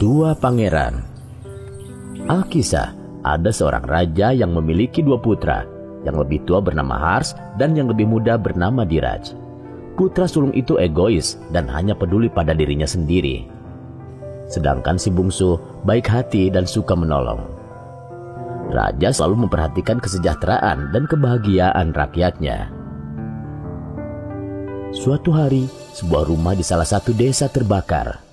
Dua pangeran. Alkisah, ada seorang raja yang memiliki dua putra. Yang lebih tua bernama Hars dan yang lebih muda bernama Diraj. Putra sulung itu egois dan hanya peduli pada dirinya sendiri. Sedangkan si bungsu baik hati dan suka menolong. Raja selalu memperhatikan kesejahteraan dan kebahagiaan rakyatnya. Suatu hari, sebuah rumah di salah satu desa terbakar.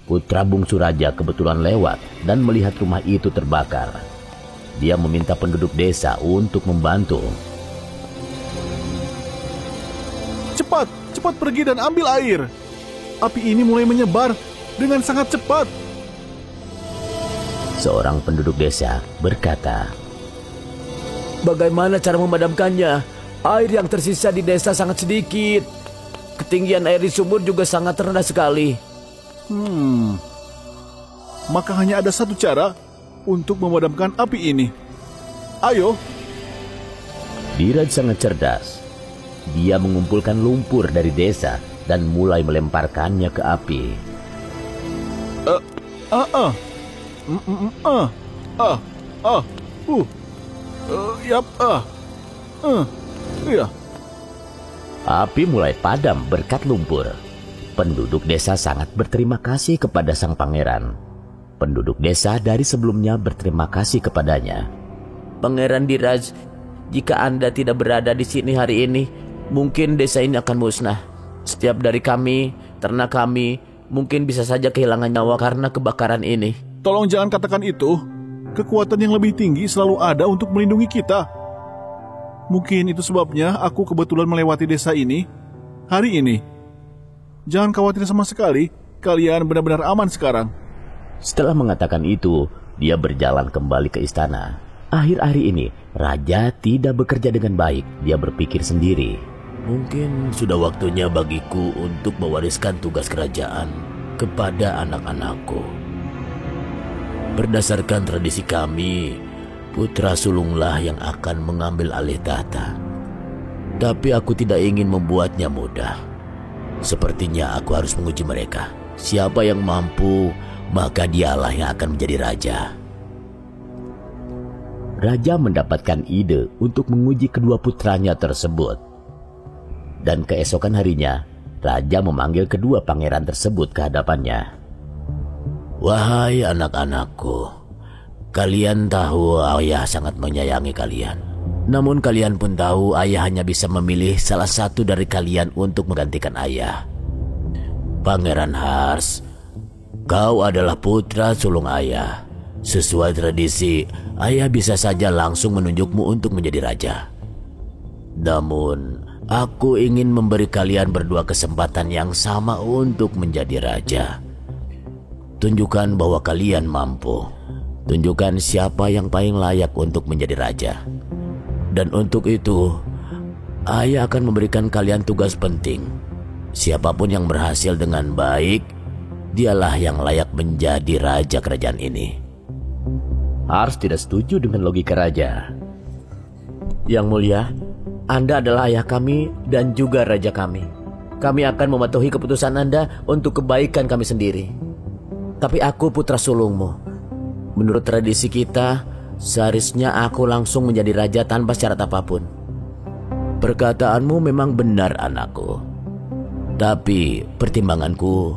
Putra bungsu raja kebetulan lewat dan melihat rumah itu terbakar. Dia meminta penduduk desa untuk membantu. Cepat, cepat pergi dan ambil air. Api ini mulai menyebar dengan sangat cepat. Seorang penduduk desa berkata, "Bagaimana cara memadamkannya? Air yang tersisa di desa sangat sedikit. Ketinggian air di sumur juga sangat rendah sekali." Maka hanya ada satu cara untuk memadamkan api ini. Ayo. Diraj sangat cerdas. Dia mengumpulkan lumpur dari desa dan mulai melemparkannya ke api. Api mulai padam berkat lumpur. Penduduk desa sangat berterima kasih kepada sang pangeran. Penduduk desa dari sebelumnya berterima kasih kepadanya. "Pangeran Diraj, jika Anda tidak berada di sini hari ini, mungkin desa ini akan musnah. Setiap dari kami, ternak kami, mungkin bisa saja kehilangan nyawa karena kebakaran ini." Tolong jangan katakan itu. Kekuatan yang lebih tinggi selalu ada untuk melindungi kita. Mungkin itu sebabnya aku kebetulan melewati desa ini hari ini. Jangan khawatir sama sekali, kalian benar-benar aman sekarang. Setelah mengatakan itu, dia berjalan kembali ke istana. Akhir-akhir ini, raja tidak bekerja dengan baik. Dia berpikir sendiri. Mungkin sudah waktunya bagiku untuk mewariskan tugas kerajaan kepada anak-anakku. Berdasarkan tradisi kami, putra sulunglah yang akan mengambil alih tahta. Tapi aku tidak ingin membuatnya mudah. Sepertinya aku harus menguji mereka. Siapa yang mampu, maka dialah yang akan menjadi raja. Raja mendapatkan ide untuk menguji kedua putranya tersebut. Dan keesokan harinya, raja memanggil kedua pangeran tersebut ke hadapannya. "Wahai anak-anakku, kalian tahu ayah sangat menyayangi kalian. Namun kalian pun tahu ayah hanya bisa memilih salah satu dari kalian untuk menggantikan ayah. Pangeran Hars, kau adalah putra sulung ayah. Sesuai tradisi, ayah bisa saja langsung menunjukmu untuk menjadi raja. Namun, aku ingin memberi kalian berdua kesempatan yang sama untuk menjadi raja. Tunjukkan bahwa kalian mampu. Tunjukkan siapa yang paling layak untuk menjadi raja. Dan untuk itu, ayah akan memberikan kalian tugas penting. Siapapun yang berhasil dengan baik, dialah yang layak menjadi raja kerajaan ini." Hars tidak setuju dengan logika raja. "Yang mulia, Anda adalah ayah kami dan juga raja kami. Kami akan mematuhi keputusan Anda untuk kebaikan kami sendiri. Tapi aku putra sulungmu. Menurut tradisi kita, seharusnya aku langsung menjadi raja tanpa syarat apapun." "Perkataanmu memang benar, anakku. Tapi pertimbanganku,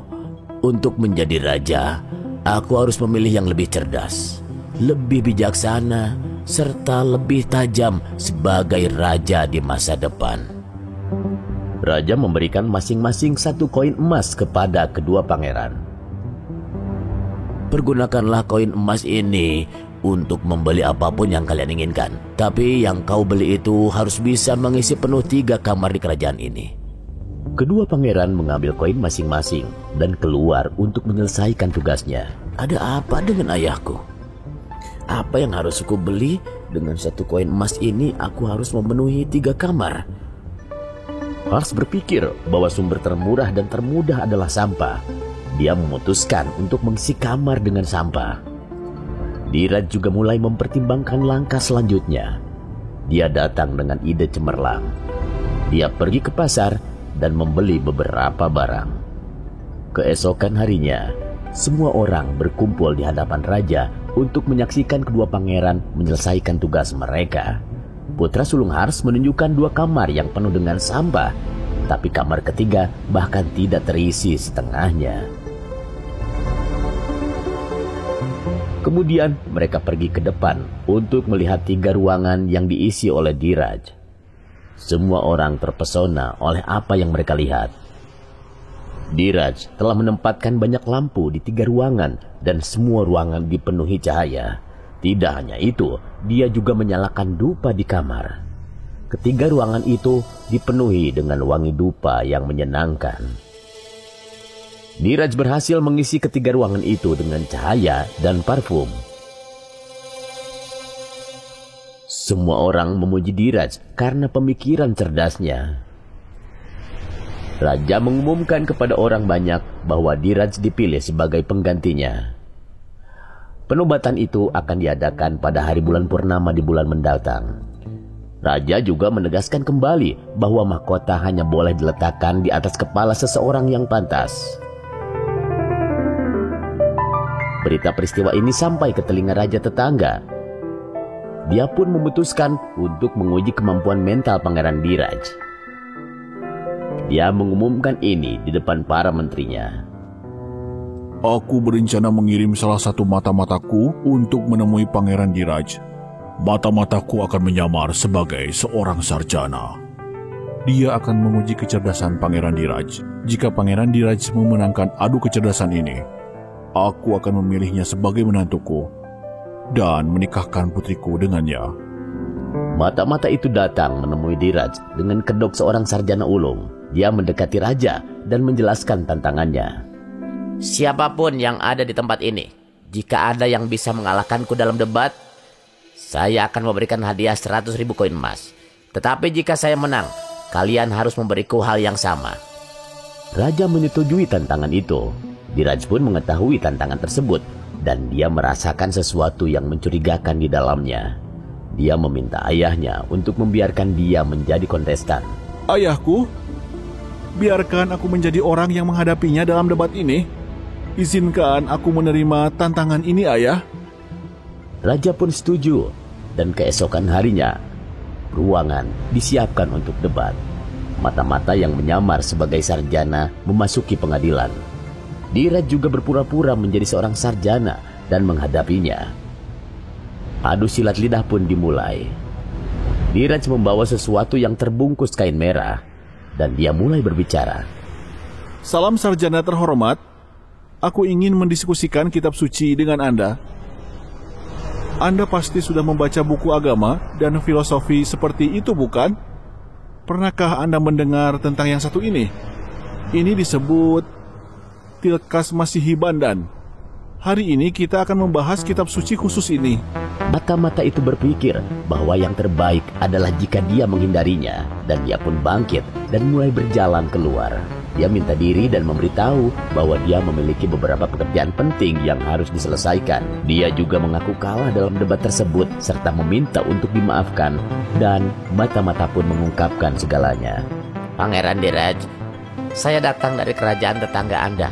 untuk menjadi raja, aku harus memilih yang lebih cerdas, lebih bijaksana, serta lebih tajam sebagai raja di masa depan." Raja memberikan masing-masing satu koin emas kepada kedua pangeran. "Pergunakanlah koin emas ini untuk membeli apapun yang kalian inginkan. Tapi yang kau beli itu harus bisa mengisi penuh 3 kamar di kerajaan ini." Kedua pangeran mengambil koin masing-masing dan keluar untuk menyelesaikan tugasnya. "Ada apa dengan ayahku? Apa yang harus aku beli? Dengan satu koin emas ini aku harus memenuhi 3 kamar." Hars berpikir bahwa sumber termurah dan termudah adalah sampah. Dia memutuskan untuk mengisi kamar dengan sampah. Diraj juga mulai mempertimbangkan langkah selanjutnya. Dia datang dengan ide cemerlang. Dia pergi ke pasar dan membeli beberapa barang. Keesokan harinya, Semua orang berkumpul di hadapan raja untuk menyaksikan kedua pangeran menyelesaikan tugas mereka. Putra sulung Hars menunjukkan 2 kamar yang penuh dengan sampah, tapi kamar ketiga bahkan tidak terisi setengahnya. Kemudian mereka pergi ke depan untuk melihat 3 ruangan yang diisi oleh Dhiraj. Semua orang terpesona oleh apa yang mereka lihat. Dhiraj telah menempatkan banyak lampu di 3 ruangan dan semua ruangan dipenuhi cahaya. Tidak hanya itu, dia juga menyalakan dupa di kamar. Ketiga ruangan itu dipenuhi dengan wangi dupa yang menyenangkan. Dhiraj berhasil mengisi ketiga ruangan itu dengan cahaya dan parfum. Semua orang memuji Dhiraj karena pemikiran cerdasnya. Raja mengumumkan kepada orang banyak bahwa Dhiraj dipilih sebagai penggantinya. Penobatan itu akan diadakan pada hari bulan purnama di bulan mendatang. Raja juga menegaskan kembali bahwa mahkota hanya boleh diletakkan di atas kepala seseorang yang pantas. Berita peristiwa ini sampai ke telinga raja tetangga. Dia pun memutuskan untuk menguji kemampuan mental Pangeran Dhiraj. Dia mengumumkan ini di depan para menterinya. Aku berencana mengirim salah satu mata-mataku untuk menemui Pangeran Dhiraj. Mata-mataku akan menyamar sebagai seorang sarjana. Dia akan menguji kecerdasan Pangeran Dhiraj. Jika Pangeran Dhiraj memenangkan adu kecerdasan ini, aku akan memilihnya sebagai menantuku dan menikahkan putriku dengannya. Mata-mata itu datang menemui Dhiraj dengan kedok seorang sarjana ulung. Dia mendekati raja dan menjelaskan tantangannya. Siapapun yang ada di tempat ini, jika ada yang bisa mengalahkanku dalam debat, saya akan memberikan hadiah 100.000 koin emas. Tetapi jika saya menang, kalian harus memberiku hal yang sama. Raja menyetujui tantangan itu. Dhiraj pun mengetahui tantangan tersebut dan dia merasakan sesuatu yang mencurigakan di dalamnya. Dia meminta ayahnya untuk membiarkan dia menjadi kontestan. Ayahku, biarkan aku menjadi orang yang menghadapinya dalam debat ini. Izinkan aku menerima tantangan ini, ayah. Raja pun setuju, dan keesokan harinya, ruangan disiapkan untuk debat. Mata-mata yang menyamar sebagai sarjana memasuki pengadilan. Dhiraj juga berpura-pura menjadi seorang sarjana dan menghadapinya. Adu silat lidah pun dimulai. Dhiraj membawa sesuatu yang terbungkus kain merah, dan dia mulai berbicara. Salam sarjana terhormat. Aku ingin mendiskusikan kitab suci dengan Anda. Anda pasti sudah membaca buku agama dan filosofi seperti itu, bukan? Pernahkah Anda mendengar tentang yang satu ini? Ini disebut Tilkas Masihi Bandan. Hari ini kita akan membahas kitab suci khusus ini. Mata-mata itu berpikir bahwa yang terbaik adalah jika dia menghindarinya, dan dia pun bangkit dan mulai berjalan keluar. Dia minta diri dan memberitahu bahwa dia memiliki beberapa pekerjaan penting yang harus diselesaikan. Dia juga mengaku kalah dalam debat tersebut serta meminta untuk dimaafkan, dan mata-mata pun mengungkapkan segalanya. Pangeran Dhiraj, saya datang dari kerajaan tetangga Anda.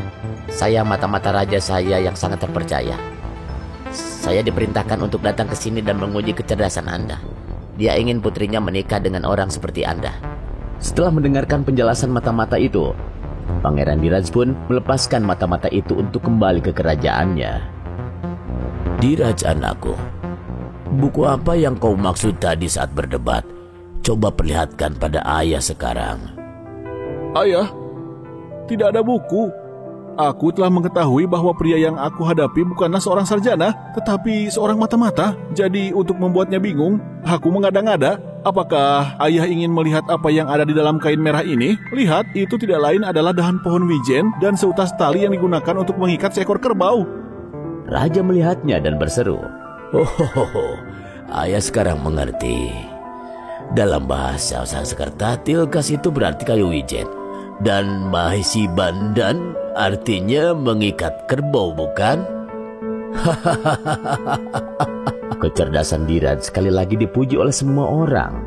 Saya mata-mata raja saya yang sangat terpercaya. Saya diperintahkan untuk datang ke sini dan menguji kecerdasan Anda. Dia ingin putrinya menikah dengan orang seperti Anda. Setelah mendengarkan penjelasan mata-mata itu, Pangeran Dhiraj pun melepaskan mata-mata itu untuk kembali ke kerajaannya. Dhiraj anakku, buku apa yang kau maksud tadi saat berdebat? Coba perlihatkan pada ayah sekarang. Ayah, tidak ada buku. Aku telah mengetahui bahwa pria yang aku hadapi bukanlah seorang sarjana, tetapi seorang mata-mata. Jadi untuk membuatnya bingung, aku mengada-ngada. Apakah ayah ingin melihat apa yang ada di dalam kain merah ini? Lihat, itu tidak lain adalah dahan pohon wijen dan seutas tali yang digunakan untuk mengikat seekor kerbau. Raja melihatnya dan berseru, Oh, ayah sekarang mengerti. Dalam bahasa Sanskerta, Tilkas itu berarti kayu wijen. Dan Mahisi Bandan artinya mengikat kerbau, bukan? Kecerdasan Dhiraj sekali lagi dipuji oleh semua orang.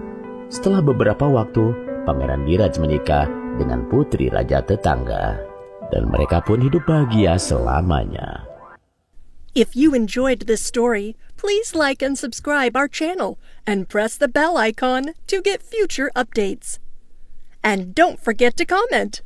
Setelah beberapa waktu, Pangeran Dhiraj menikah dengan putri raja tetangga. Dan mereka pun hidup bahagia selamanya. If you enjoyed this story, please like and subscribe our channel and press the bell icon to get future updates. And don't forget to comment.